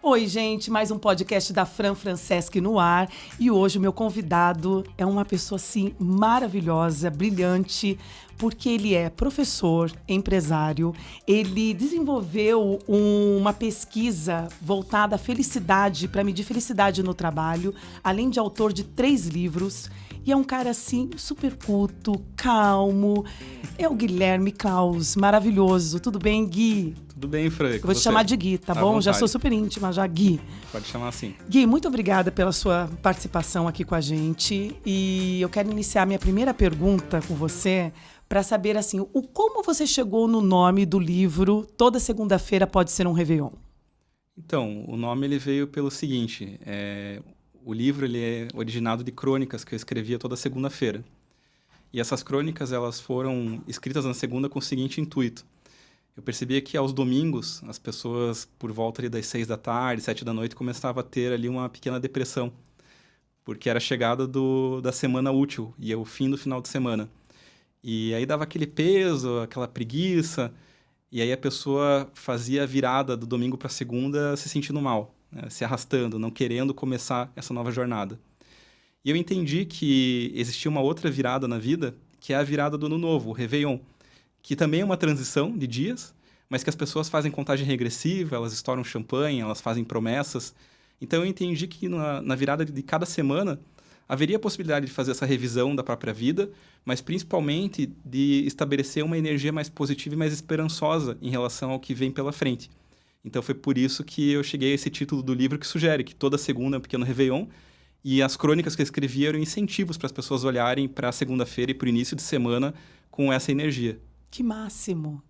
Oi, gente, mais um podcast da Fran Franceschi no ar. E hoje o meu convidado é uma pessoa, assim, maravilhosa, brilhante, porque ele é professor, empresário. Ele desenvolveu uma pesquisa voltada à felicidade, para medir felicidade no trabalho, além de autor de 3 livros. E é um cara, assim, super culto, calmo. É o Guilherme Klaus, maravilhoso. Tudo bem, Gui? Tudo bem, Fran. Eu vou te chamar de Gui, tá bom? Já sou super íntima, já, Gui. Pode chamar assim. Gui, muito obrigada pela sua participação aqui com a gente. E eu quero iniciar minha primeira pergunta com você para saber, assim, como você chegou no nome do livro Toda Segunda-feira Pode Ser um Réveillon? Então, o nome ele veio pelo seguinte. O livro ele é originado de crônicas que eu escrevia toda segunda-feira. E essas crônicas elas foram escritas na segunda com o seguinte intuito. Eu percebia que aos domingos, as pessoas, por volta ali das 6 da tarde, 7 da noite, começavam a ter ali uma pequena depressão. Porque era a chegada da semana útil, e é o fim do final de semana. E aí dava aquele peso, aquela preguiça, e aí a pessoa fazia a virada do domingo para a segunda se sentindo mal, né? Se arrastando, não querendo começar essa nova jornada. E eu entendi que existia uma outra virada na vida, que é a virada do Ano Novo, o Réveillon, que também é uma transição de dias, mas que as pessoas fazem contagem regressiva, elas estouram champanhe, elas fazem promessas. Então eu entendi que na virada de cada semana haveria a possibilidade de fazer essa revisão da própria vida, mas principalmente de estabelecer uma energia mais positiva e mais esperançosa em relação ao que vem pela frente. Então foi por isso que eu cheguei a esse título do livro que sugere que toda segunda é um pequeno Réveillon, e as crônicas que eu escrevi eram incentivos para as pessoas olharem para a segunda-feira e para o início de semana com essa energia. Que máximo.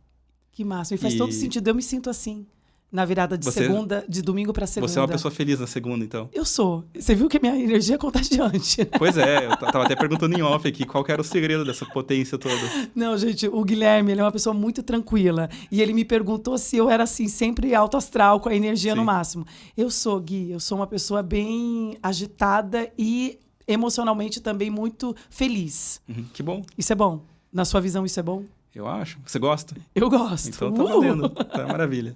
Que máximo. E faz todo sentido. Eu me sinto assim, na virada de domingo para segunda. Você é uma pessoa feliz na segunda, então? Eu sou. Você viu que a minha energia é contagiante, né? Pois é, eu tava até perguntando em off aqui qual que era o segredo dessa potência toda. Não, gente, o Guilherme, ele é uma pessoa muito tranquila. E ele me perguntou se eu era, assim, sempre alto astral, com a energia no máximo. Eu sou, Gui. Eu sou uma pessoa bem agitada e emocionalmente também muito feliz. Que bom. Isso é bom? Na sua visão, isso é bom? Eu acho. Você gosta? Eu gosto. Então tá valendo. Tá maravilha.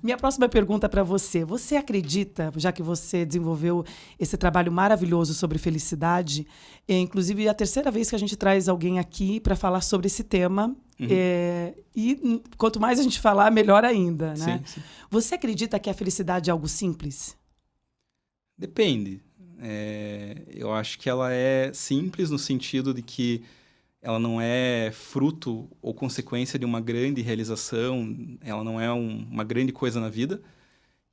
Minha próxima pergunta para você. Você acredita, já que você desenvolveu esse trabalho maravilhoso sobre felicidade, inclusive é a terceira vez que a gente traz alguém aqui para falar sobre esse tema, e quanto mais a gente falar, melhor ainda, né? Sim. Você acredita que a felicidade é algo simples? Depende. Eu acho que ela é simples no sentido de que ela não é fruto ou consequência de uma grande realização, ela não é uma grande coisa na vida.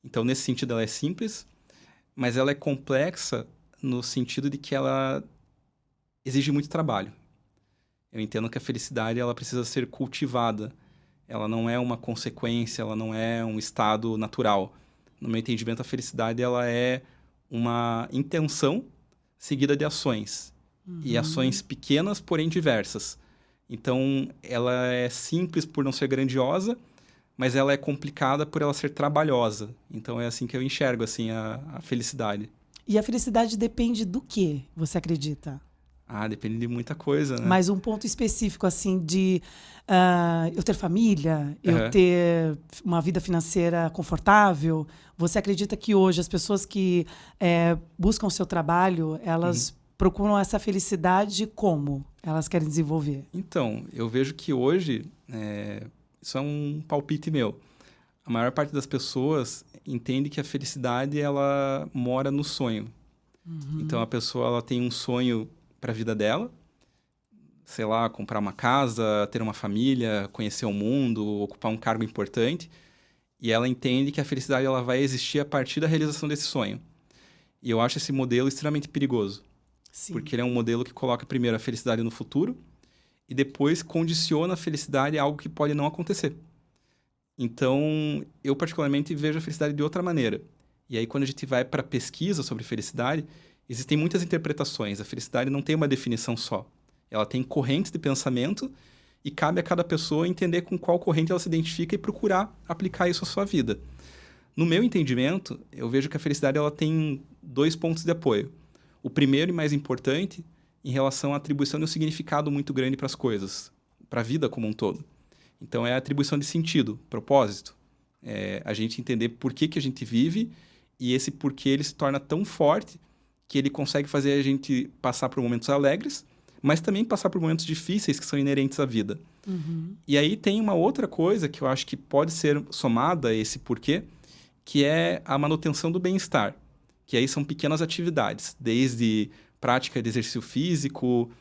Então, nesse sentido, ela é simples, mas ela é complexa no sentido de que ela exige muito trabalho. Eu entendo que a felicidade ela precisa ser cultivada. Ela não é uma consequência, ela não é um estado natural. No meu entendimento, a felicidade ela é uma intenção seguida de ações. E ações pequenas, porém diversas. Então, ela é simples por não ser grandiosa, mas ela é complicada por ela ser trabalhosa. Então, é assim que eu enxergo assim, a felicidade. E a felicidade depende do quê, você acredita? Depende de muita coisa, né? Mas um ponto específico, assim, de eu ter família, eu ter uma vida financeira confortável. Você acredita que hoje as pessoas que buscam o seu trabalho, elas procuram essa felicidade como elas querem desenvolver? Então, eu vejo que hoje, isso é um palpite meu. A maior parte das pessoas entende que a felicidade ela mora no sonho. Então, a pessoa ela tem um sonho para a vida dela, sei lá, comprar uma casa, ter uma família, conhecer o mundo, ocupar um cargo importante, e ela entende que a felicidade ela vai existir a partir da realização desse sonho. E eu acho esse modelo extremamente perigoso. Sim. Porque ele é um modelo que coloca primeiro a felicidade no futuro e depois condiciona a felicidade a algo que pode não acontecer. Então, eu particularmente vejo a felicidade de outra maneira. E aí, quando a gente vai para a pesquisa sobre felicidade, existem muitas interpretações. A felicidade não tem uma definição só. Ela tem correntes de pensamento e cabe a cada pessoa entender com qual corrente ela se identifica e procurar aplicar isso à sua vida. No meu entendimento, eu vejo que a felicidade ela tem 2 pontos de apoio. O primeiro e mais importante, em relação à atribuição de um significado muito grande para as coisas, para a vida como um todo. Então, é a atribuição de sentido, propósito. A gente entender por que a gente vive e esse porquê ele se torna tão forte que ele consegue fazer a gente passar por momentos alegres, mas também passar por momentos difíceis que são inerentes à vida. E aí tem uma outra coisa que eu acho que pode ser somada a esse porquê, que é a manutenção do bem-estar. Que aí são pequenas atividades, desde prática de exercício físico,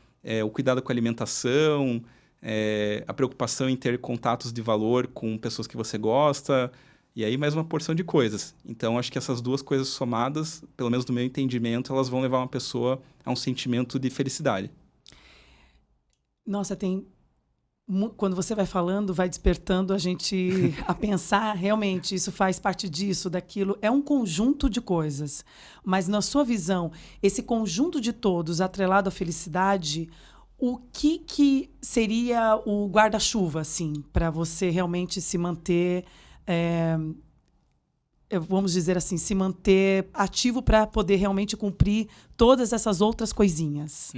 o cuidado com a alimentação, a preocupação em ter contatos de valor com pessoas que você gosta, e aí mais uma porção de coisas. Então, acho que essas duas coisas somadas, pelo menos no meu entendimento, elas vão levar uma pessoa a um sentimento de felicidade. Nossa, quando você vai falando, vai despertando a gente a pensar, realmente, isso faz parte disso, daquilo. É um conjunto de coisas. Mas, na sua visão, esse conjunto de todos atrelado à felicidade, o que seria o guarda-chuva, assim, para você realmente se manter, vamos dizer assim, se manter ativo para poder realmente cumprir todas essas outras coisinhas?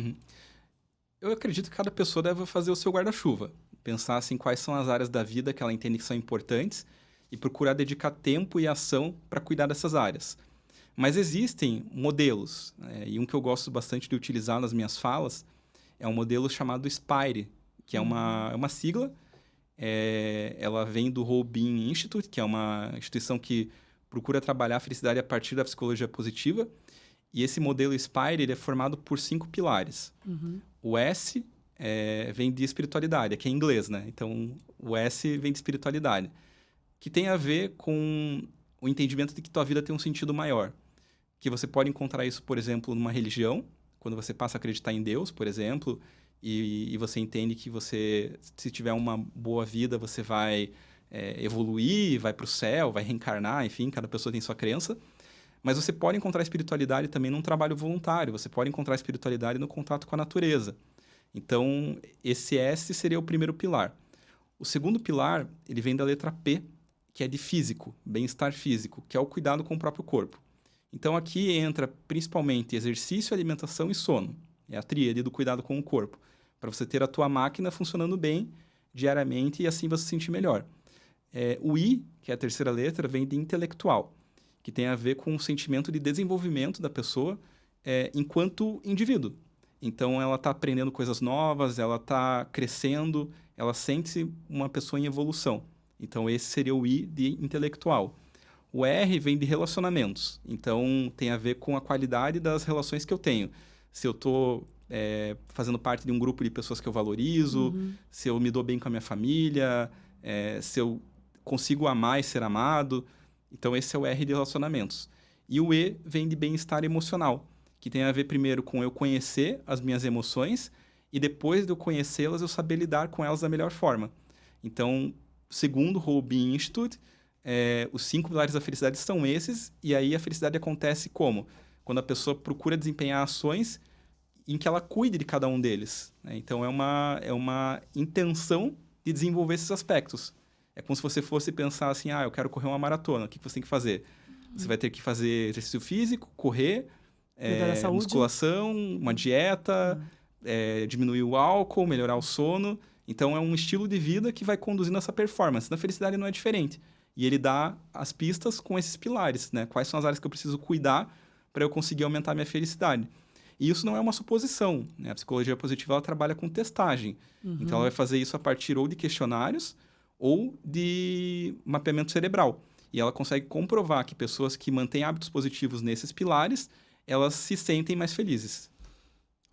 Eu acredito que cada pessoa deve fazer o seu guarda-chuva. Pensar assim, quais são as áreas da vida que ela entende que são importantes e procurar dedicar tempo e ação para cuidar dessas áreas. Mas existem modelos, e um que eu gosto bastante de utilizar nas minhas falas é um modelo chamado SPIRE, que é uma sigla. Ela vem do Robbins Institute, que é uma instituição que procura trabalhar a felicidade a partir da psicologia positiva. E esse modelo SPIRE ele é formado por 5 pilares. O S vem de espiritualidade, que é em inglês, né? Então, o S vem de espiritualidade, que tem a ver com o entendimento de que tua vida tem um sentido maior. Que você pode encontrar isso, por exemplo, numa religião, quando você passa a acreditar em Deus, por exemplo, e você entende que você, se tiver uma boa vida, você vai evoluir, vai para o céu, vai reencarnar, enfim, cada pessoa tem sua crença. Mas você pode encontrar espiritualidade também num trabalho voluntário, você pode encontrar espiritualidade no contato com a natureza. Então, esse S seria o primeiro pilar. O segundo pilar, ele vem da letra P, que é de físico, bem-estar físico, que é o cuidado com o próprio corpo. Então, aqui entra principalmente exercício, alimentação e sono. É a tríade do cuidado com o corpo, para você ter a tua máquina funcionando bem diariamente e assim você se sentir melhor. O I, que é a terceira letra, vem de intelectual, que tem a ver com o sentimento de desenvolvimento da pessoa enquanto indivíduo. Então, ela está aprendendo coisas novas, ela está crescendo, ela sente-se uma pessoa em evolução. Então, esse seria o I de intelectual. O R vem de relacionamentos. Então, tem a ver com a qualidade das relações que eu tenho. Se eu estou fazendo parte de um grupo de pessoas que eu valorizo, se eu me dou bem com a minha família, se eu consigo amar e ser amado. Então, esse é o R de relacionamentos. E o E vem de bem-estar emocional, que tem a ver primeiro com eu conhecer as minhas emoções e depois de eu conhecê-las, eu saber lidar com elas da melhor forma. Então, segundo o Robbins Institute, os 5 pilares da felicidade são esses, e aí a felicidade acontece como? Quando a pessoa procura desempenhar ações em que ela cuide de cada um deles, né? Então, é uma intenção de desenvolver esses aspectos. É como se você fosse pensar assim, eu quero correr uma maratona, o que você tem que fazer? Você vai ter que fazer exercício físico, correr, musculação, uma dieta, diminuir o álcool, melhorar o sono. Então, é um estilo de vida que vai conduzindo essa performance. Na felicidade não é diferente. E ele dá as pistas com esses pilares, né? Quais são as áreas que eu preciso cuidar para eu conseguir aumentar a minha felicidade. E isso não é uma suposição, né? A psicologia positiva ela trabalha com testagem. Então, ela vai fazer isso a partir ou de questionários ou de mapeamento cerebral. E ela consegue comprovar que pessoas que mantêm hábitos positivos nesses pilares, elas se sentem mais felizes.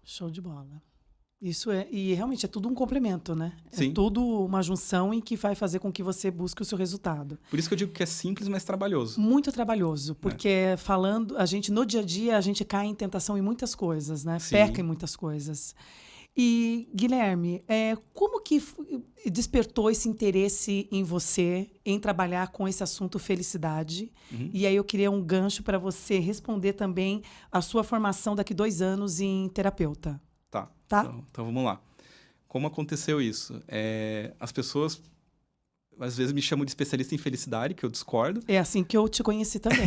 Show de bola. Isso e realmente é tudo um complemento, né? Sim. É tudo uma junção em que vai fazer com que você busque o seu resultado. Por isso que eu digo que é simples, mas trabalhoso. Muito trabalhoso, porque falando, a gente no dia a dia, a gente cai em tentação em muitas coisas, né? Sim. Peca em muitas coisas. E, Guilherme, como que despertou esse interesse em você em trabalhar com esse assunto felicidade? E aí eu queria um gancho para você responder também a sua formação daqui 2 anos em terapeuta. Tá? Então vamos lá. Como aconteceu isso? As pessoas, às vezes, me chamam de especialista em felicidade, que eu discordo. É assim que eu te conheci também.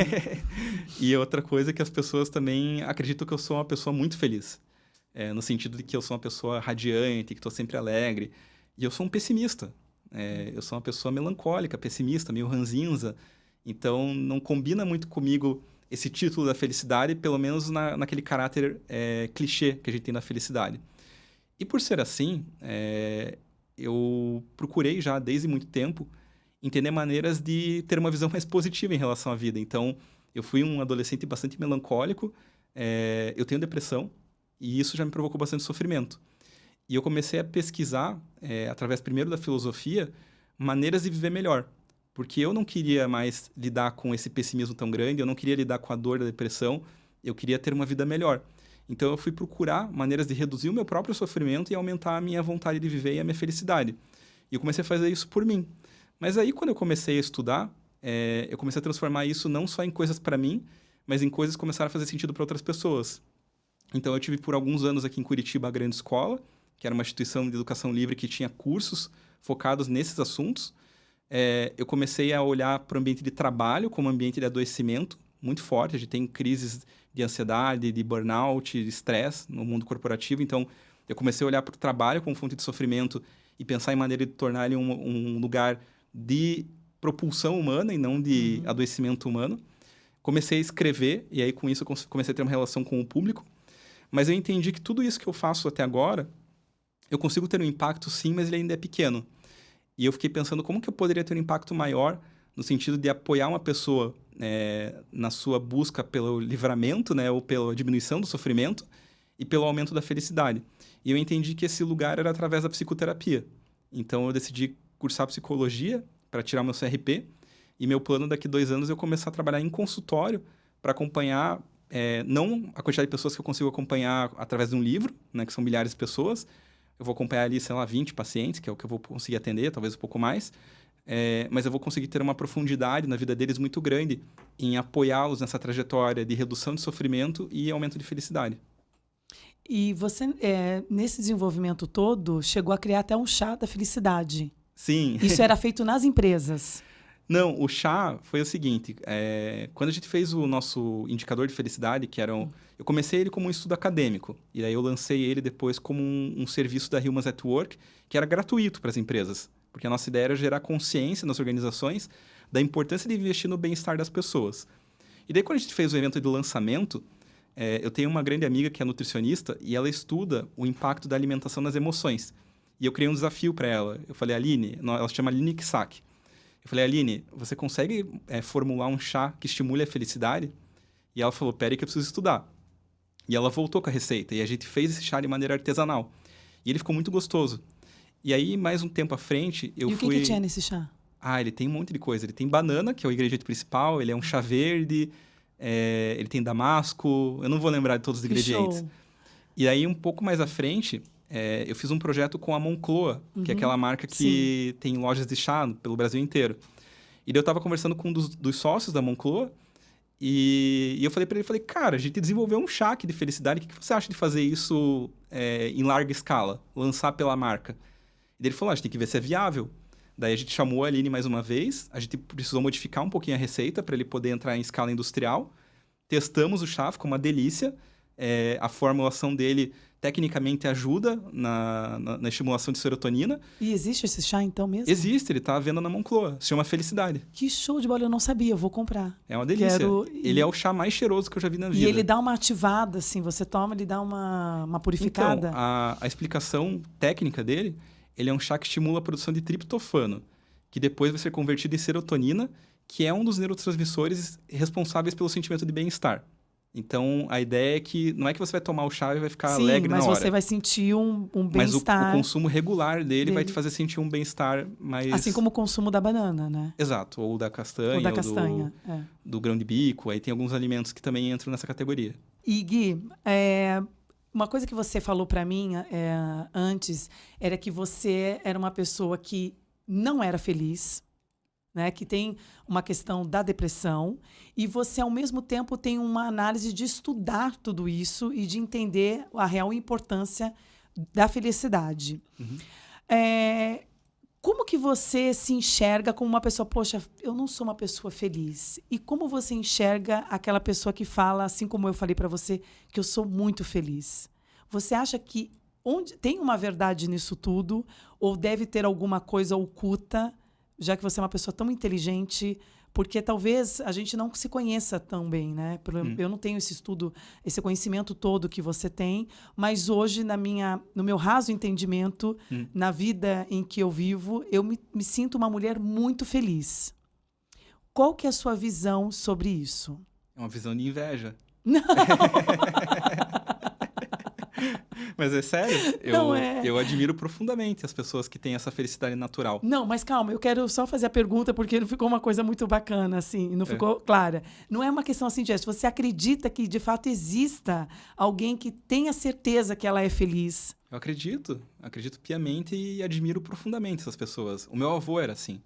E outra coisa é que as pessoas também acreditam que eu sou uma pessoa muito feliz. No sentido de que eu sou uma pessoa radiante, que estou sempre alegre. E eu sou um pessimista. Eu sou uma pessoa melancólica, pessimista, meio ranzinza. Então, não combina muito comigo esse título da felicidade, pelo menos naquele caráter clichê que a gente tem da felicidade. E por ser assim, eu procurei já desde muito tempo entender maneiras de ter uma visão mais positiva em relação à vida. Então, eu fui um adolescente bastante melancólico, eu tenho depressão, e isso já me provocou bastante sofrimento. E eu comecei a pesquisar, através primeiro da filosofia, maneiras de viver melhor. Porque eu não queria mais lidar com esse pessimismo tão grande, eu não queria lidar com a dor da depressão, eu queria ter uma vida melhor. Então, eu fui procurar maneiras de reduzir o meu próprio sofrimento e aumentar a minha vontade de viver e a minha felicidade. E eu comecei a fazer isso por mim. Mas aí, quando eu comecei a estudar, eu comecei a transformar isso não só em coisas para mim, mas em coisas que começaram a fazer sentido para outras pessoas. Então, eu tive por alguns anos aqui em Curitiba a Grande Escola, que era uma instituição de educação livre que tinha cursos focados nesses assuntos. Eu comecei a olhar para o ambiente de trabalho como ambiente de adoecimento muito forte. A gente tem crises de ansiedade, de burnout, de estresse no mundo corporativo. Então, eu comecei a olhar para o trabalho como fonte de sofrimento e pensar em maneira de tornar ele um lugar de propulsão humana e não de adoecimento humano. Comecei a escrever e aí, com isso, eu comecei a ter uma relação com o público. Mas eu entendi que tudo isso que eu faço até agora, eu consigo ter um impacto sim, mas ele ainda é pequeno. E eu fiquei pensando como que eu poderia ter um impacto maior no sentido de apoiar uma pessoa na sua busca pelo livramento, né, ou pela diminuição do sofrimento e pelo aumento da felicidade. E eu entendi que esse lugar era através da psicoterapia. Então, eu decidi cursar psicologia para tirar meu CRP. E meu plano daqui a 2 anos é eu começar a trabalhar em consultório para acompanhar, não a quantidade de pessoas que eu consigo acompanhar através de um livro, né, que são milhares de pessoas. Eu vou acompanhar ali, sei lá, 20 pacientes, que é o que eu vou conseguir atender, talvez um pouco mais. Mas eu vou conseguir ter uma profundidade na vida deles muito grande em apoiá-los nessa trajetória de redução de sofrimento e aumento de felicidade. E você, nesse desenvolvimento todo, chegou a criar até um chá da felicidade. Sim. Isso era feito nas empresas. Não, o chá foi o seguinte, quando a gente fez o nosso indicador de felicidade, que era eu comecei ele como um estudo acadêmico, e aí eu lancei ele depois como um serviço da Humans at Work, que era gratuito para as empresas, porque a nossa ideia era gerar consciência nas organizações da importância de investir no bem-estar das pessoas. E daí, quando a gente fez o evento de lançamento, eu tenho uma grande amiga que é nutricionista, e ela estuda o impacto da alimentação nas emoções. E eu criei um desafio para ela. Eu falei, Aline, ela se chama Aline Kissak. Eu falei, Aline, você consegue formular um chá que estimule a felicidade? E ela falou, peraí que eu preciso estudar. E ela voltou com a receita, e a gente fez esse chá de maneira artesanal. E ele ficou muito gostoso. E aí, mais um tempo à frente, eu fui... E o que tinha nesse chá? Ele tem um monte de coisa. Ele tem banana, que é o ingrediente principal, ele é um chá verde, ele tem damasco, eu não vou lembrar de todos os ingredientes. Show. E aí, um pouco mais à frente, eu fiz um projeto com a Moncloa, que é aquela marca que tem lojas de chá pelo Brasil inteiro. E daí eu estava conversando com um dos sócios da Moncloa, e eu falei para ele, cara, a gente desenvolveu um chá aqui de felicidade, o que você acha de fazer isso em larga escala, lançar pela marca? E daí ele falou, a gente tem que ver se é viável. Daí a gente chamou a Aline mais uma vez, a gente precisou modificar um pouquinho a receita para ele poder entrar em escala industrial. Testamos o chá, ficou uma delícia. A formulação dele tecnicamente ajuda na estimulação de serotonina. E existe esse chá então mesmo? Existe, ele está à venda na Moncloa. Se chama Felicidade. Que show de bola, eu não sabia, eu vou comprar. É uma delícia. Ele é o chá mais cheiroso que eu já vi na vida. E ele dá uma ativada, assim, você toma, ele dá uma purificada. Então, a explicação técnica dele, ele é um chá que estimula a produção de triptofano, que depois vai ser convertido em serotonina, que é um dos neurotransmissores responsáveis pelo sentimento de bem-estar. Então, a ideia é que não é que você vai tomar o chá e vai ficar alegre na hora. mas você vai sentir um bem-estar. Mas o consumo regular dele vai te fazer sentir um bem-estar mais... Assim como o consumo da banana, né? Exato, ou da castanha, ou da castanha, do grão de bico. Aí tem alguns alimentos que também entram nessa categoria. E, Gui, uma coisa que você falou para mim antes era que você era uma pessoa que não era feliz, né? Que tem uma questão da depressão, e você, ao mesmo tempo, tem uma análise de estudar tudo isso e de entender a real importância da felicidade. Como que você se enxerga como uma pessoa, poxa, eu não sou uma pessoa feliz? E como você enxerga aquela pessoa que fala, assim como eu falei para você, que eu sou muito feliz? Você acha que tem uma verdade nisso tudo, ou deve ter alguma coisa oculta, já que você é uma pessoa tão inteligente, Porque talvez a gente não se conheça tão bem, né? Eu não tenho esse estudo, esse conhecimento todo que você tem, mas hoje, no meu raso entendimento, na vida em que eu vivo, eu me sinto uma mulher muito feliz. Qual que é a sua visão sobre isso? É uma visão de inveja. Não! Mas é sério, Não é. eu admiro profundamente as pessoas que têm essa felicidade natural. Não, mas calma, eu quero só fazer a pergunta porque não ficou uma coisa muito bacana, assim, não ficou clara. Não é uma questão assim, Jess, você acredita que de fato exista alguém que tenha certeza que ela é feliz? Eu acredito piamente e admiro profundamente essas pessoas. O meu avô era assim.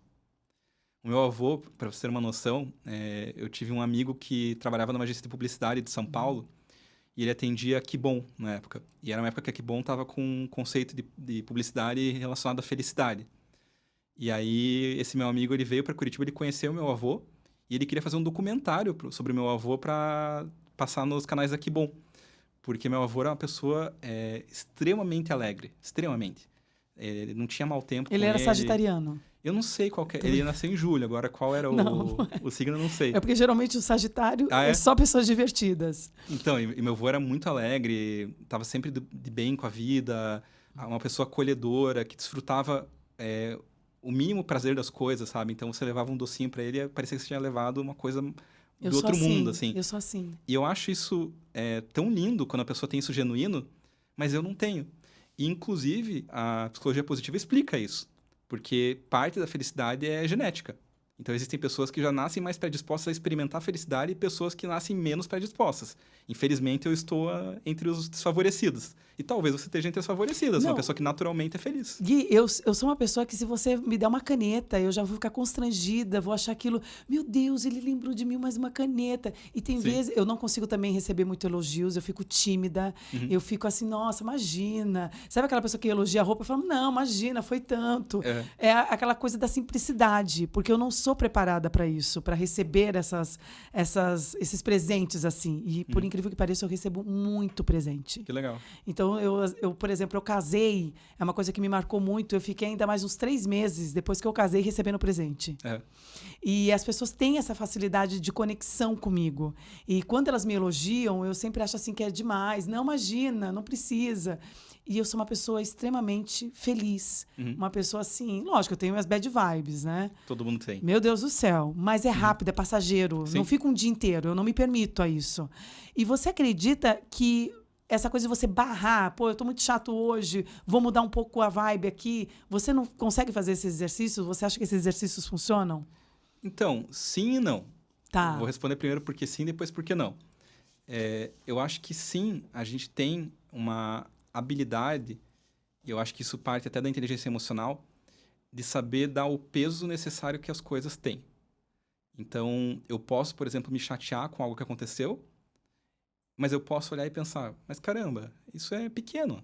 O meu avô, para você ter uma noção, eu tive um amigo que trabalhava numa agência de publicidade de São Paulo e ele atendia a Kibon na época. E era uma época que a Kibon estava com um conceito de publicidade relacionado à felicidade. E aí, esse meu amigo, ele veio para Curitiba, ele conheceu o meu avô e ele queria fazer um documentário sobre o meu avô para passar nos canais da Kibon. Porque meu avô era uma pessoa extremamente alegre, extremamente. Ele não tinha mau tempo Ele com era sagitariano. Eu não sei qual que é. Ele nasceu em julho, agora qual era o signo, eu não sei. É porque geralmente o Sagitário é só pessoas divertidas. Então, e meu avô era muito alegre, estava sempre de bem com a vida, uma pessoa acolhedora, que desfrutava o mínimo prazer das coisas, sabe? Então, você levava um docinho para ele, parecia que você tinha levado uma coisa do outro mundo, assim. Eu sou assim. E eu acho isso tão lindo quando a pessoa tem isso genuíno, mas eu não tenho. E, inclusive, a psicologia positiva explica isso. Porque parte da felicidade é genética. Então, existem pessoas que já nascem mais predispostas a experimentar a felicidade e pessoas que nascem menos predispostas. Infelizmente, eu estou entre os desfavorecidos. E talvez você esteja entre as favorecidas, uma pessoa que naturalmente é feliz. Gui, eu sou uma pessoa que se você me der uma caneta, eu já vou ficar constrangida, vou achar aquilo, meu Deus, ele lembrou de mim, mais uma caneta. E tem vezes, eu não consigo também receber muito elogios, eu fico tímida, eu fico assim, nossa, imagina. Sabe aquela pessoa que elogia a roupa e fala, não, imagina, foi tanto. É aquela coisa da simplicidade, porque eu não sou preparada para isso, para receber esses presentes assim. E por incrível que pareça, eu recebo muito presente. Que legal. Então, eu, por exemplo, eu casei, é uma coisa que me marcou muito, eu fiquei ainda mais uns 3 meses depois que eu casei recebendo presente. E as pessoas têm essa facilidade de conexão comigo. E quando elas me elogiam, eu sempre acho assim que é demais. Não, imagina, não precisa. E eu sou uma pessoa extremamente feliz. Uma pessoa assim... Lógico, eu tenho minhas bad vibes, né? Todo mundo tem. Meu Deus do céu. Mas é rápido, é passageiro. Sim. Não fica um dia inteiro. Eu não me permito a isso. E você acredita que essa coisa de você barrar... Pô, eu tô muito chato hoje, vou mudar um pouco a vibe aqui. Você não consegue fazer esses exercícios? Você acha que esses exercícios funcionam? Então, sim e não. Tá. Vou responder primeiro porque sim, depois porque não. Eu acho que sim, a gente tem uma habilidade, e eu acho que isso parte até da inteligência emocional, de saber dar o peso necessário que as coisas têm. Então, eu posso, por exemplo, me chatear com algo que aconteceu, mas eu posso olhar e pensar, mas caramba, isso é pequeno.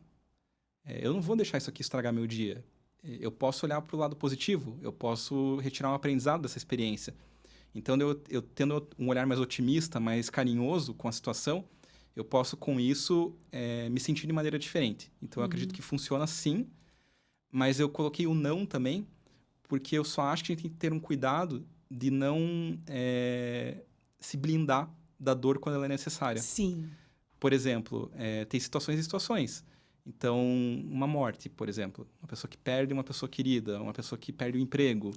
Eu não vou deixar isso aqui estragar meu dia. Eu posso olhar para o lado positivo, eu posso retirar um aprendizado dessa experiência. Então, eu tendo um olhar mais otimista, mais carinhoso com a situação, eu posso, com isso, me sentir de maneira diferente. Então, eu acredito que funciona sim, mas eu coloquei o não também, porque eu só acho que a gente tem que ter um cuidado de não se blindar da dor quando ela é necessária. Sim. Por exemplo, tem situações e situações. Então, uma morte, por exemplo. Uma pessoa que perde uma pessoa querida, uma pessoa que perde o emprego.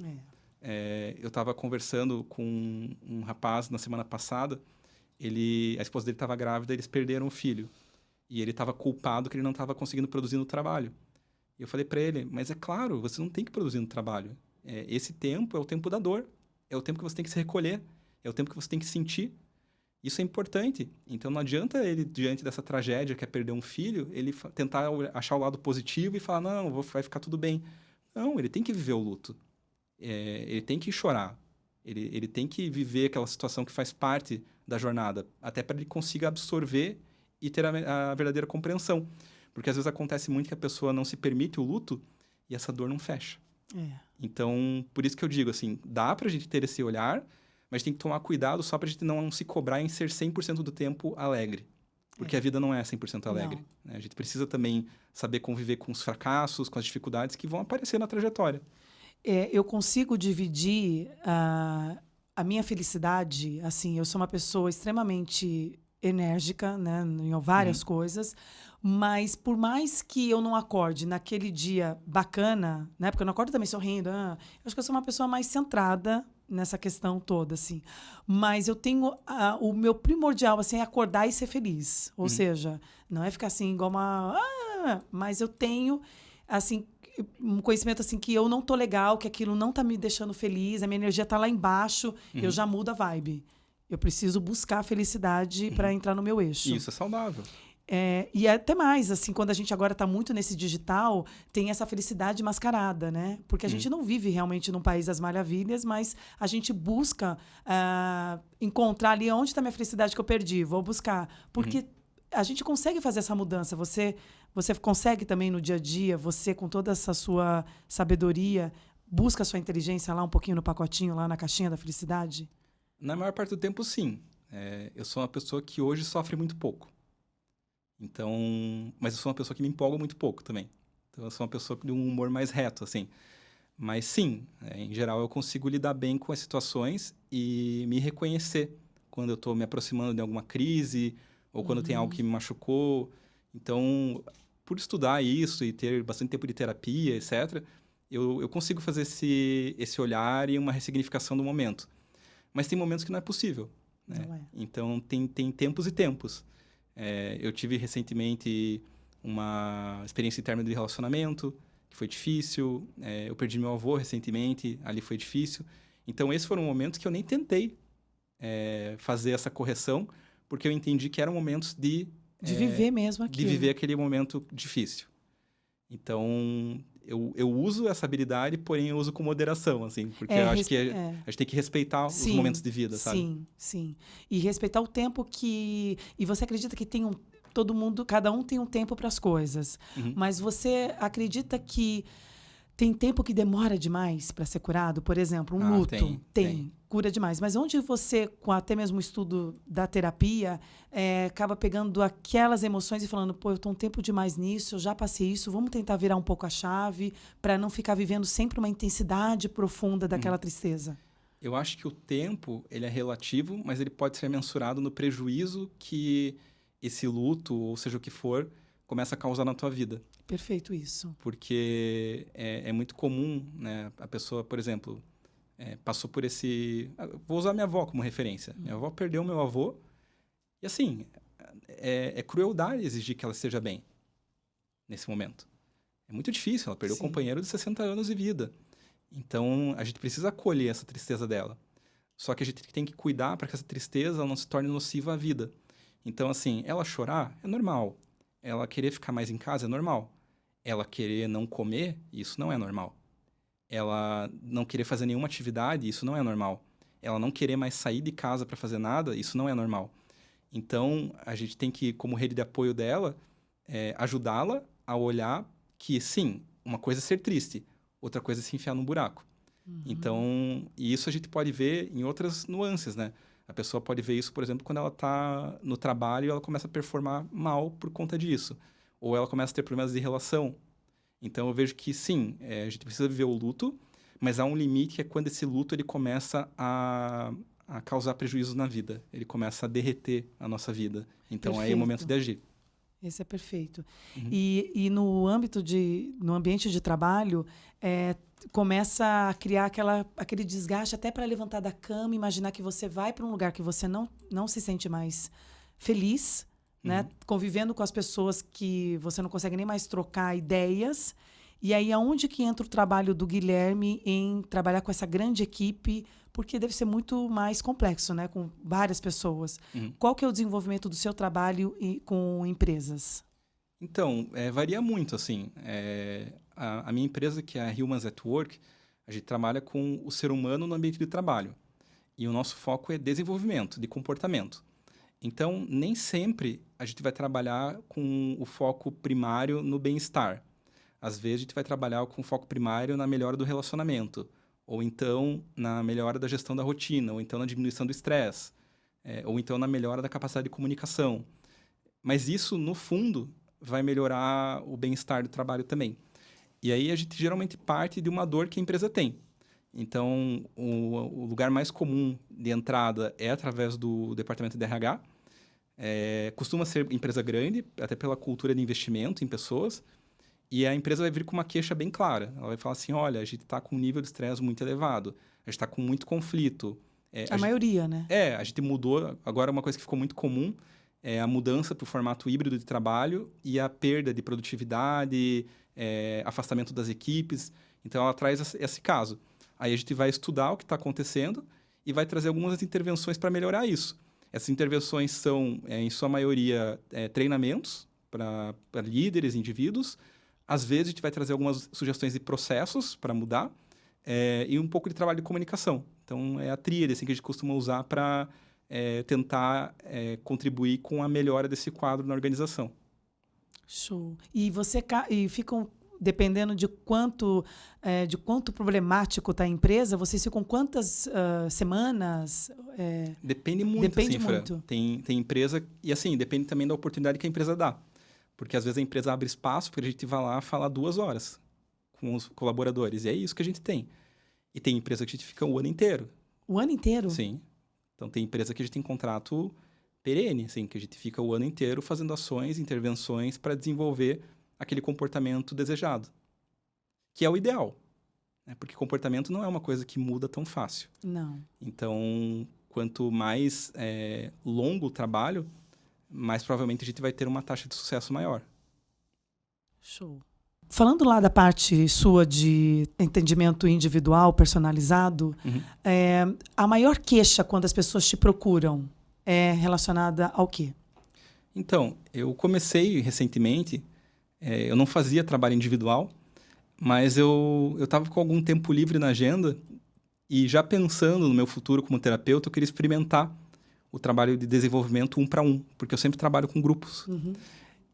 Eu estava conversando com um rapaz na semana passada, a esposa dele estava grávida, eles perderam o filho. E ele estava culpado que ele não estava conseguindo produzir no trabalho. E eu falei para ele, mas é claro, você não tem que produzir no trabalho. Esse tempo é o tempo da dor. É o tempo que você tem que se recolher. É o tempo que você tem que sentir. Isso é importante. Então, não adianta ele, diante dessa tragédia que é perder um filho, ele tentar achar o lado positivo e falar, não, vai ficar tudo bem. Não, ele tem que viver o luto. Ele tem que chorar. Ele tem que viver aquela situação que faz parte da jornada, até para ele consiga absorver e ter a verdadeira compreensão. Porque às vezes acontece muito que a pessoa não se permite o luto e essa dor não fecha. Então, por isso que eu digo assim, dá pra gente ter esse olhar, mas tem que tomar cuidado só pra gente não se cobrar em ser 100% do tempo alegre. Porque a vida não é 100% alegre. Né? A gente precisa também saber conviver com os fracassos, com as dificuldades que vão aparecer na trajetória. Eu consigo dividir a minha felicidade, assim, eu sou uma pessoa extremamente enérgica, né, em várias coisas, mas por mais que eu não acorde naquele dia bacana, né, porque eu não acordo também sorrindo, eu acho que eu sou uma pessoa mais centrada nessa questão toda, assim. Mas eu tenho o meu primordial, assim, é acordar e ser feliz. Ou seja, não é ficar assim igual uma... mas eu tenho, assim, um conhecimento assim que eu não tô legal, que aquilo não tá me deixando feliz, a minha energia tá lá embaixo, eu já mudo a vibe. Eu preciso buscar a felicidade para entrar no meu eixo. Isso é saudável. E até mais, assim, quando a gente agora está muito nesse digital, tem essa felicidade mascarada, né? Porque a gente não vive realmente num país das maravilhas, mas a gente busca encontrar ali onde está minha felicidade que eu perdi. Vou buscar. Porque a gente consegue fazer essa mudança. Você consegue também no dia a dia, você com toda essa sua sabedoria, busca a sua inteligência lá um pouquinho no pacotinho, lá na caixinha da felicidade? Na maior parte do tempo, sim. Eu sou uma pessoa que hoje sofre muito pouco. Então, mas eu sou uma pessoa que me empolga muito pouco também. Então, eu sou uma pessoa de um humor mais reto, assim. Mas sim, em geral, eu consigo lidar bem com as situações e me reconhecer quando eu estou me aproximando de alguma crise ou quando tem algo que me machucou. Então, por estudar isso e ter bastante tempo de terapia, etc., eu consigo fazer esse olhar e uma ressignificação do momento. Mas tem momentos que não é possível, né? Não é. Então, tem tempos e tempos. Eu tive recentemente uma experiência em término de relacionamento, que foi difícil. Eu perdi meu avô recentemente, ali foi difícil. Então, esses foram momentos que eu nem tentei fazer essa correção, porque eu entendi que eram momentos de viver mesmo aquilo. de viver aquele momento difícil. Então, eu uso essa habilidade, porém eu uso com moderação, assim, porque eu acho que a gente tem que respeitar os momentos de vida, sabe? Sim, sim. E respeitar o tempo que... E você acredita que tem todo mundo, cada um tem um tempo para as coisas. Mas você acredita que tem tempo que demora demais para ser curado? Por exemplo, um luto. Tem. Cura demais. Mas onde você, com até mesmo o estudo da terapia, acaba pegando aquelas emoções e falando, pô, eu estou um tempo demais nisso, eu já passei isso, vamos tentar virar um pouco a chave para não ficar vivendo sempre uma intensidade profunda daquela tristeza? Eu acho que o tempo, ele é relativo, mas ele pode ser mensurado no prejuízo que esse luto, ou seja o que for, começa a causar na tua vida. Perfeito isso. Porque é muito comum, né? A pessoa, por exemplo, passou por esse... Vou usar minha avó como referência. Minha avó perdeu meu avô e, assim, é crueldade exigir que ela esteja bem nesse momento. É muito difícil, ela perdeu um companheiro de 60 anos de vida. Então, a gente precisa acolher essa tristeza dela. Só que a gente tem que cuidar para que essa tristeza não se torne nociva à vida. Então, assim, ela chorar é normal. Ela querer ficar mais em casa é normal. Ela querer não comer, isso não é normal. Ela não querer fazer nenhuma atividade, isso não é normal. Ela não querer mais sair de casa para fazer nada, isso não é normal. Então, a gente tem que, como rede de apoio dela, ajudá-la a olhar que, sim, uma coisa é ser triste, outra coisa é se enfiar num buraco. Então, e isso a gente pode ver em outras nuances, né? A pessoa pode ver isso, por exemplo, quando ela está no trabalho e ela começa a performar mal por conta disso. Ou ela começa a ter problemas de relação. Então, eu vejo que, sim, a gente precisa viver o luto, mas há um limite que é quando esse luto ele começa a causar prejuízos na vida. Ele começa a derreter a nossa vida. Então, aí é o momento de agir. Esse é perfeito. E no ambiente de trabalho, começa a criar aquele desgaste até para levantar da cama, imaginar que você vai para um lugar que você não se sente mais feliz, né? Convivendo com as pessoas que você não consegue nem mais trocar ideias. E aí, aonde que entra o trabalho do Guilherme em trabalhar com essa grande equipe? Porque deve ser muito mais complexo, né? Com várias pessoas. Qual que é o desenvolvimento do seu trabalho com empresas? Então, varia muito, assim. A minha empresa, que é a Humans at Work, a gente trabalha com o ser humano no ambiente de trabalho. E o nosso foco é desenvolvimento, de comportamento. Então, nem sempre a gente vai trabalhar com o foco primário no bem-estar. Às vezes, a gente vai trabalhar com foco primário na melhora do relacionamento, ou então na melhora da gestão da rotina, ou então na diminuição do estresse, ou então na melhora da capacidade de comunicação. Mas isso, no fundo, vai melhorar o bem-estar do trabalho também. E aí, a gente geralmente parte de uma dor que a empresa tem. Então, o lugar mais comum de entrada é através do departamento de RH. Costuma ser empresa grande, até pela cultura de investimento em pessoas. E a empresa vai vir com uma queixa bem clara. Ela vai falar assim, olha, a gente está com um nível de estresse muito elevado. A gente está com muito conflito. A maioria, né? A gente mudou. Agora, uma coisa que ficou muito comum é a mudança para o formato híbrido de trabalho e a perda de produtividade, afastamento das equipes. Então, ela traz esse caso. Aí a gente vai estudar o que está acontecendo e vai trazer algumas intervenções para melhorar isso. Essas intervenções são, em sua maioria, treinamentos para líderes, indivíduos. Às vezes, a gente vai trazer algumas sugestões de processos para mudar e um pouco de trabalho de comunicação. Então, é a tríade assim, que a gente costuma usar para tentar contribuir com a melhora desse quadro na organização. Show. E ficam, dependendo de quanto problemático está a empresa, vocês ficam quantas semanas? Depende muito, Depende assim, muito. Tem empresa... E, assim, depende também da oportunidade que a empresa dá. Porque, às vezes, a empresa abre espaço para a gente vai lá falar 2 horas com os colaboradores. E é isso que a gente tem. E tem empresa que a gente fica o ano inteiro. O ano inteiro? Sim. Então, tem empresa que a gente tem contrato perene, assim, que a gente fica o ano inteiro fazendo ações, intervenções para desenvolver aquele comportamento desejado. Que é o ideal. Né? Porque comportamento não é uma coisa que muda tão fácil. Não. Então, quanto mais longo o trabalho, mais provavelmente a gente vai ter uma taxa de sucesso maior. Show. Falando lá da parte sua de atendimento individual, personalizado, a maior queixa quando as pessoas te procuram é relacionada ao quê? Então, eu comecei recentemente, eu não fazia trabalho individual, mas eu estava com algum tempo livre na agenda e já pensando no meu futuro como terapeuta, eu queria experimentar o trabalho de desenvolvimento 1 para 1, porque eu sempre trabalho com grupos. Uhum.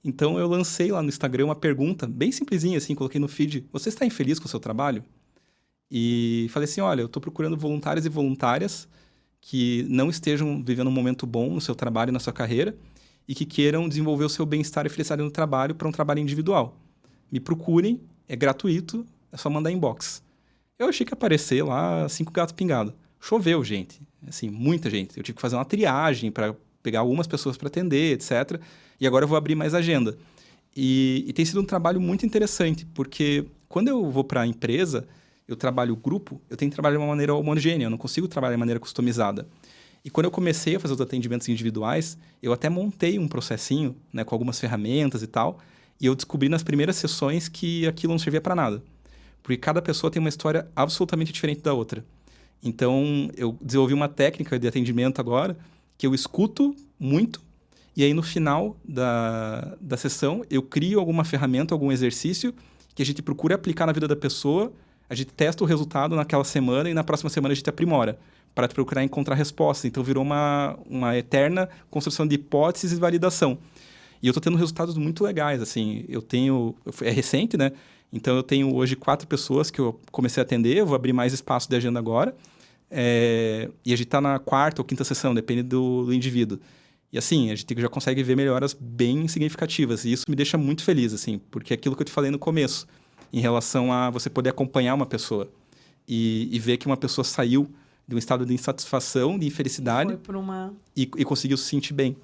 Então, eu lancei lá no Instagram uma pergunta bem simplesinha, assim, coloquei no feed, você está infeliz com o seu trabalho? E falei assim, olha, eu estou procurando voluntários e voluntárias que não estejam vivendo um momento bom no seu trabalho e na sua carreira e que queiram desenvolver o seu bem-estar e felicidade no trabalho para um trabalho individual. Me procurem, é gratuito, é só mandar inbox. Eu achei que ia aparecer lá 5 gatos pingados. Choveu, gente. Assim, muita gente. Eu tive que fazer uma triagem para pegar algumas pessoas para atender, etc. E agora eu vou abrir mais agenda. E tem sido um trabalho muito interessante, porque quando eu vou para a empresa, eu trabalho grupo, eu tenho que trabalhar de uma maneira homogênea, eu não consigo trabalhar de maneira customizada. E quando eu comecei a fazer os atendimentos individuais, eu até montei um processinho, né, com algumas ferramentas e tal, e eu descobri nas primeiras sessões que aquilo não servia para nada. Porque cada pessoa tem uma história absolutamente diferente da outra. Então, eu desenvolvi uma técnica de atendimento agora, que eu escuto muito, e aí no final da sessão, eu crio alguma ferramenta, algum exercício, que a gente procura aplicar na vida da pessoa, a gente testa o resultado naquela semana e na próxima semana a gente aprimora, para procurar encontrar respostas. Então, virou uma eterna construção de hipóteses e validação. E eu estou tendo resultados muito legais, assim, é recente, né? Então, eu tenho hoje 4 pessoas que eu comecei a atender, eu vou abrir mais espaço de agenda agora, e a gente está na 4ª ou 5ª sessão, depende do indivíduo. E assim, a gente já consegue ver melhoras bem significativas, e isso me deixa muito feliz, assim, porque é aquilo que eu te falei no começo, em relação a você poder acompanhar uma pessoa e ver que uma pessoa saiu de um estado de insatisfação, de infelicidade e conseguiu se sentir bem.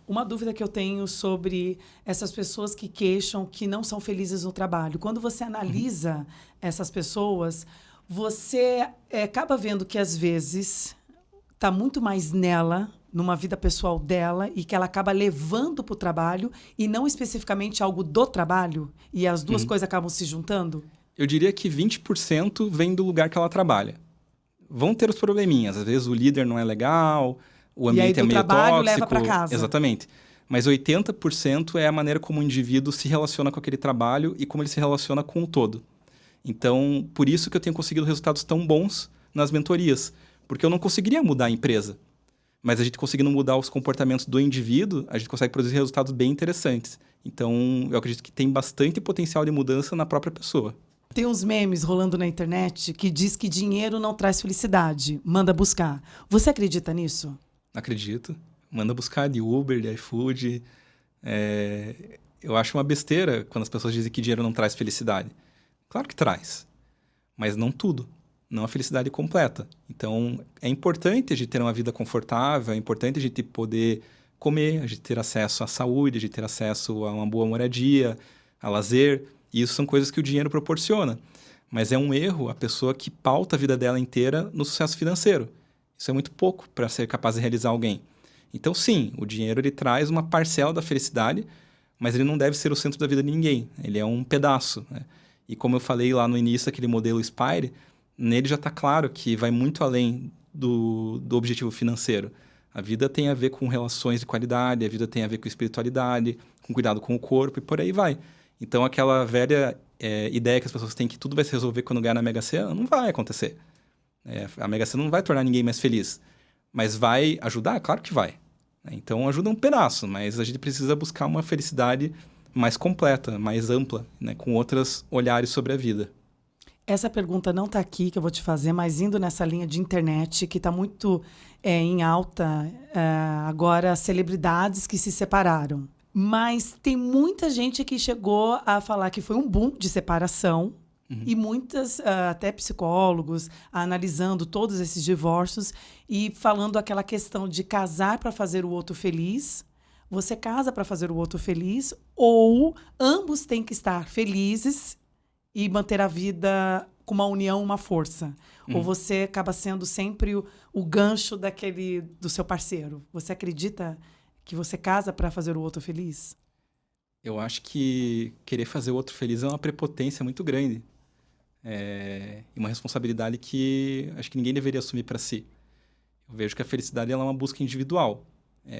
Uma dúvida que eu tenho sobre essas pessoas que queixam que não são felizes no trabalho. Quando você analisa essas pessoas, você acaba vendo que, às vezes, está muito mais nela, numa vida pessoal dela, e que ela acaba levando para o trabalho e não especificamente algo do trabalho, e as duas coisas acabam se juntando? Eu diria que 20% vem do lugar que ela trabalha. Vão ter os probleminhas. Às vezes o líder não é legal, o ambiente é meio tóxico. E aí do trabalho leva para casa. Exatamente. Mas 80% é a maneira como o indivíduo se relaciona com aquele trabalho e como ele se relaciona com o todo. Então, por isso que eu tenho conseguido resultados tão bons nas mentorias. Porque eu não conseguiria mudar a empresa. Mas a gente conseguindo mudar os comportamentos do indivíduo, a gente consegue produzir resultados bem interessantes. Então, eu acredito que tem bastante potencial de mudança na própria pessoa. Tem uns memes rolando na internet que diz que dinheiro não traz felicidade, manda buscar. Você acredita nisso? Acredito. Manda buscar de Uber, de iFood. Eu acho uma besteira quando as pessoas dizem que dinheiro não traz felicidade. Claro que traz, mas não tudo. não a felicidade completa. Então, é importante a gente ter uma vida confortável, é importante a gente poder comer, a gente ter acesso à saúde, a gente ter acesso a uma boa moradia, a lazer. E isso são coisas que o dinheiro proporciona. Mas é um erro a pessoa que pauta a vida dela inteira no sucesso financeiro. Isso é muito pouco para ser capaz de realizar alguém. Então, sim, o dinheiro ele traz uma parcela da felicidade, mas ele não deve ser o centro da vida de ninguém. Ele é um pedaço, né? E como eu falei lá no início, aquele modelo Spire, nele já está claro que vai muito além do objetivo financeiro. A vida tem a ver com relações de qualidade, a vida tem a ver com espiritualidade, com cuidado com o corpo e por aí vai. Então, aquela velha ideia que as pessoas têm que tudo vai se resolver quando ganhar na Mega Sena, não vai acontecer. A Mega Sena não vai tornar ninguém mais feliz. Mas vai ajudar? Claro que vai. Então, ajuda um pedaço, mas a gente precisa buscar uma felicidade mais completa, mais ampla, né? Com outros olhares sobre a vida. Essa pergunta não está aqui, que eu vou te fazer, mas indo nessa linha de internet, que está muito em alta agora, celebridades que se separaram. Mas tem muita gente que chegou a falar que foi um boom de separação, e muitas, até psicólogos, analisando todos esses divórcios e falando aquela questão de casar para fazer o outro feliz. Você casa para fazer o outro feliz, ou ambos têm que estar felizes e manter a vida com uma união, uma força. Ou você acaba sendo sempre o gancho do seu parceiro. Você acredita que você casa para fazer o outro feliz? Eu acho que querer fazer o outro feliz é uma prepotência muito grande. E uma responsabilidade que acho que ninguém deveria assumir para si. Eu vejo que a felicidade ela é uma busca individual.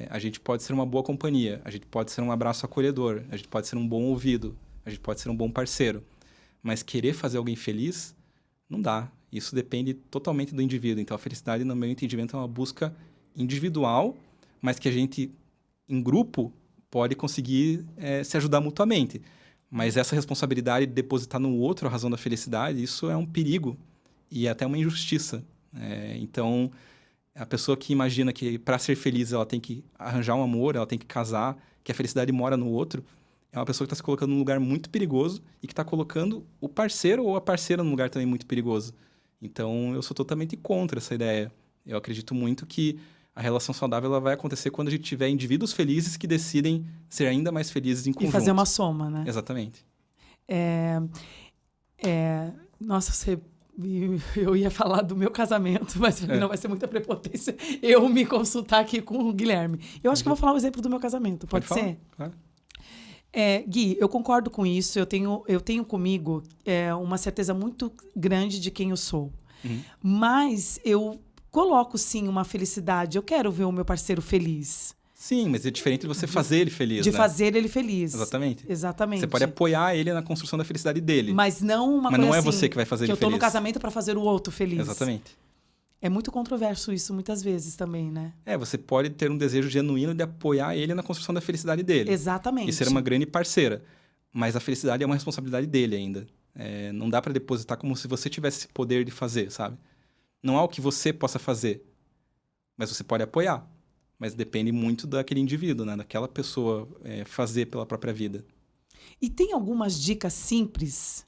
A gente pode ser uma boa companhia, a gente pode ser um abraço acolhedor, a gente pode ser um bom ouvido, a gente pode ser um bom parceiro. Mas querer fazer alguém feliz, não dá. Isso depende totalmente do indivíduo. Então, a felicidade, no meu entendimento, é uma busca individual, mas que a gente, em grupo, pode conseguir se ajudar mutuamente. Mas essa responsabilidade de depositar no outro a razão da felicidade, isso é um perigo e é até uma injustiça. Então, a pessoa que imagina que para ser feliz ela tem que arranjar um amor, ela tem que casar, que a felicidade mora no outro, é uma pessoa que está se colocando num lugar muito perigoso e que está colocando o parceiro ou a parceira num lugar também muito perigoso. Então, eu sou totalmente contra essa ideia. Eu acredito muito que a relação saudável ela vai acontecer quando a gente tiver indivíduos felizes que decidem ser ainda mais felizes em conjunto. E fazer uma soma, né? Exatamente. Nossa, eu ia falar do meu casamento, mas não vai ser muita prepotência eu me consultar aqui com o Guilherme. Eu acho que eu vou falar o exemplo do meu casamento, pode ser? Claro. Gui, eu concordo com isso. Eu tenho comigo uma certeza muito grande de quem eu sou. Mas eu coloco, sim, uma felicidade. Eu quero ver o meu parceiro feliz. Sim, mas é diferente de você fazer ele feliz, De né? fazer ele feliz. Exatamente. Exatamente. Você pode apoiar ele na construção da felicidade dele. Mas não uma mas coisa não é assim, você que vai fazer ele eu tô feliz. no casamento para fazer o outro feliz. Exatamente. É muito controverso isso muitas vezes também, né? Você pode ter um desejo genuíno de apoiar ele na construção da felicidade dele. Exatamente. E ser uma grande parceira. Mas a felicidade é uma responsabilidade dele ainda. Não dá para depositar como se você tivesse poder de fazer, sabe? Não há o que você possa fazer. Mas você pode apoiar. Mas depende muito daquele indivíduo, né? Daquela pessoa fazer pela própria vida. E tem algumas dicas simples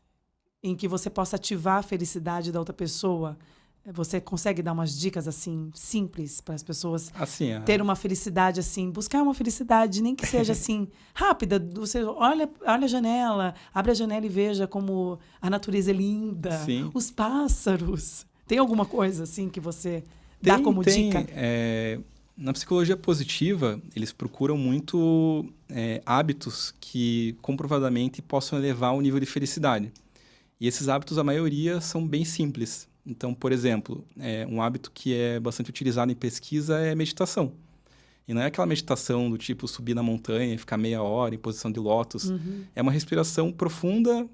em que você possa ativar a felicidade da outra pessoa? Você consegue dar umas dicas, assim, simples para as pessoas ter uma felicidade, assim, buscar uma felicidade, nem que seja, assim, rápida. Você olha a janela, abre a janela e veja como a natureza é linda. Sim. Os pássaros. Tem alguma coisa, assim, que você dá como dica? Na psicologia positiva, eles procuram muito hábitos que comprovadamente possam elevar o nível de felicidade. E esses hábitos, a maioria, são bem simples. Então, por exemplo, um hábito que é bastante utilizado em pesquisa é meditação. E não é aquela meditação do tipo subir na montanha e ficar meia hora em posição de lótus. É uma respiração profunda,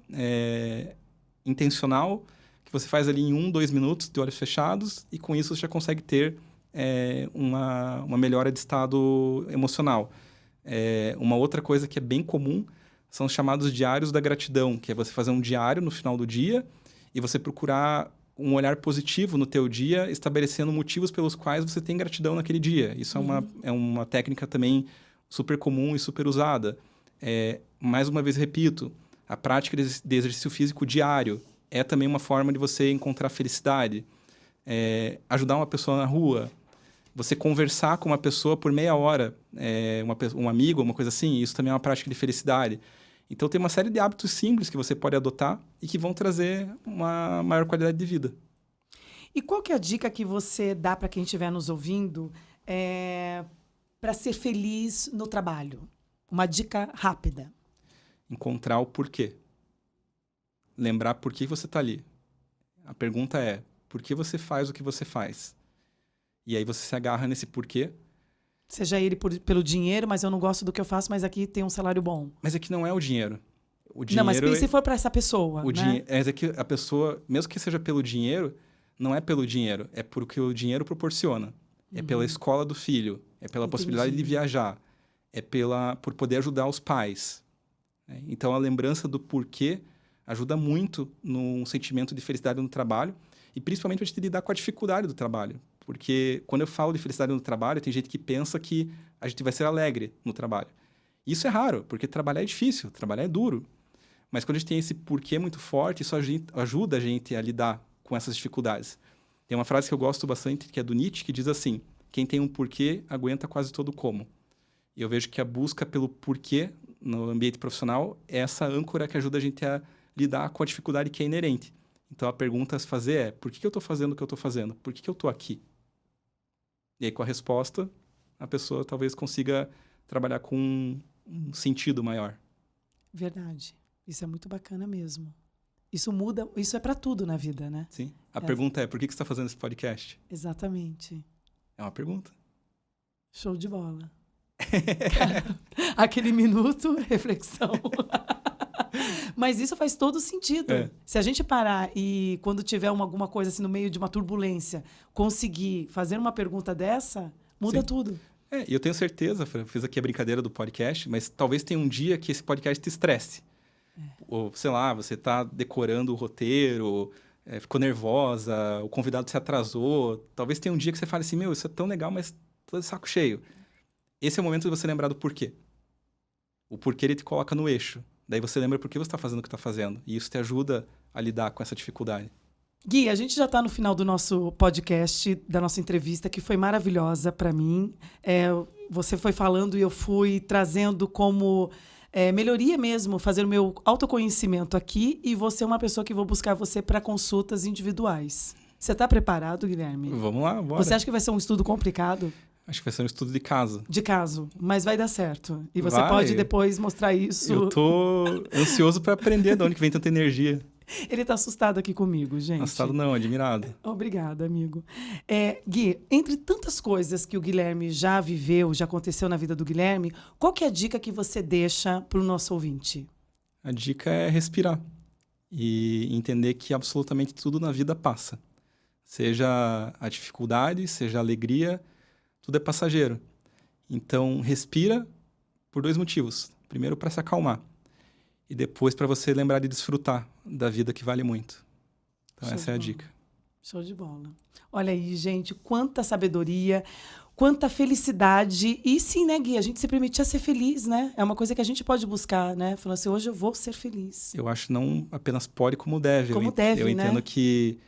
intencional, que você faz ali em 1, 2 minutos de olhos fechados e com isso você já consegue ter uma melhora de estado emocional. Uma outra coisa que é bem comum são os chamados diários da gratidão, que é você fazer um diário no final do dia e você procurar um olhar positivo no teu dia, estabelecendo motivos pelos quais você tem gratidão naquele dia. Isso é uma técnica também super comum e super usada. Mais uma vez, repito, a prática de exercício físico diário, é também uma forma de você encontrar felicidade. Ajudar uma pessoa na rua, você conversar com uma pessoa por meia hora, um amigo, uma coisa assim, isso também é uma prática de felicidade. Então, tem uma série de hábitos simples que você pode adotar e que vão trazer uma maior qualidade de vida. E qual que é a dica que você dá para quem estiver nos ouvindo para ser feliz no trabalho? Uma dica rápida. Encontrar o porquê. Lembrar por que você está ali. A pergunta é, por que você faz o que você faz? E aí você se agarra nesse porquê. Seja ele pelo dinheiro, mas eu não gosto do que eu faço, mas aqui tem um salário bom. Mas aqui não é o dinheiro. Não, mas se for para essa pessoa, né? É que a pessoa, mesmo que seja pelo dinheiro, não é pelo dinheiro, é porque o dinheiro proporciona. É pela escola do filho, é pela possibilidade de viajar, é por poder ajudar os pais. Então, a lembrança do porquê ajuda muito num sentimento de felicidade no trabalho e principalmente a gente lidar com a dificuldade do trabalho. Porque quando eu falo de felicidade no trabalho, tem gente que pensa que a gente vai ser alegre no trabalho. Isso é raro, porque trabalhar é difícil, trabalhar é duro. Mas quando a gente tem esse porquê muito forte, isso ajuda a gente a lidar com essas dificuldades. Tem uma frase que eu gosto bastante, que é do Nietzsche, que diz assim, quem tem um porquê aguenta quase todo como. E eu vejo que a busca pelo porquê no ambiente profissional é essa âncora que ajuda a gente a lidar com a dificuldade que é inerente. Então, a pergunta a se fazer é, por que eu estou fazendo o que eu estou fazendo? Por que eu estou aqui? E aí, com a resposta, a pessoa talvez consiga trabalhar com um sentido maior. Verdade. Isso é muito bacana mesmo. Isso muda, isso é para tudo na vida, né? Sim. A pergunta é, por que você está fazendo esse podcast? Exatamente. É uma pergunta. Show de bola. Aquele minuto, reflexão. Mas isso faz todo sentido. Se a gente parar e, quando tiver alguma coisa assim no meio de uma turbulência, conseguir fazer uma pergunta dessa, muda tudo. E eu tenho certeza, fiz aqui a brincadeira do podcast, mas talvez tenha um dia que esse podcast te estresse. Ou, sei lá, você está decorando o roteiro, ficou nervosa, o convidado se atrasou. Talvez tenha um dia que você fale assim, meu, isso é tão legal, mas tô de saco cheio. Esse é o momento de você lembrar do porquê. O porquê ele te coloca no eixo. Daí você lembra por que você está fazendo o que está fazendo. E isso te ajuda a lidar com essa dificuldade. Gui, a gente já está no final do nosso podcast, da nossa entrevista, que foi maravilhosa para mim. Você foi falando e eu fui trazendo como melhoria mesmo, fazer o meu autoconhecimento aqui. E você é uma pessoa que vou buscar você para consultas individuais. Você está preparado, Guilherme? Vamos lá, bora. Você acha que vai ser um estudo complicado? Acho que vai ser um estudo de caso. De caso, mas vai dar certo. E você pode depois mostrar isso. Eu tô ansioso para aprender de onde que vem tanta energia. Ele tá assustado aqui comigo, gente. Assustado não, admirado. Obrigada, amigo. Gui, entre tantas coisas que o Guilherme já viveu, já aconteceu na vida do Guilherme, qual que é a dica que você deixa para o nosso ouvinte? A dica é respirar e entender que absolutamente tudo na vida passa. Seja a dificuldade, seja a alegria, tudo é passageiro. Então, respira por 2 motivos. Primeiro, para se acalmar. E depois, para você lembrar de desfrutar da vida que vale muito. Então, essa é a dica. Show de bola. Olha aí, gente, quanta sabedoria, quanta felicidade. E sim, né, Gui? A gente se permitir ser feliz, né? É uma coisa que a gente pode buscar, né? Falando assim, hoje eu vou ser feliz. Eu acho não apenas pode, como deve. Como deve, eu entendo que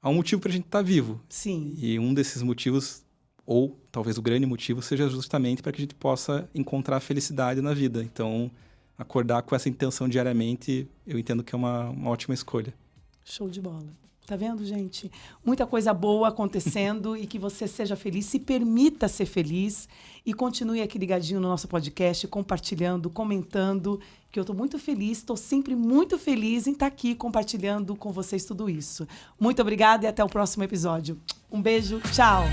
há um motivo para a gente estar vivo. Sim. E um desses motivos, ou talvez o grande motivo, seja justamente para que a gente possa encontrar felicidade na vida. Então, acordar com essa intenção diariamente, eu entendo que é uma ótima escolha. Show de bola. Tá vendo, gente? Muita coisa boa acontecendo e que você seja feliz, se permita ser feliz e continue aqui ligadinho no nosso podcast, compartilhando, comentando, que eu estou muito feliz, estou sempre muito feliz em estar aqui compartilhando com vocês tudo isso. Muito obrigada e até o próximo episódio. Um beijo, tchau!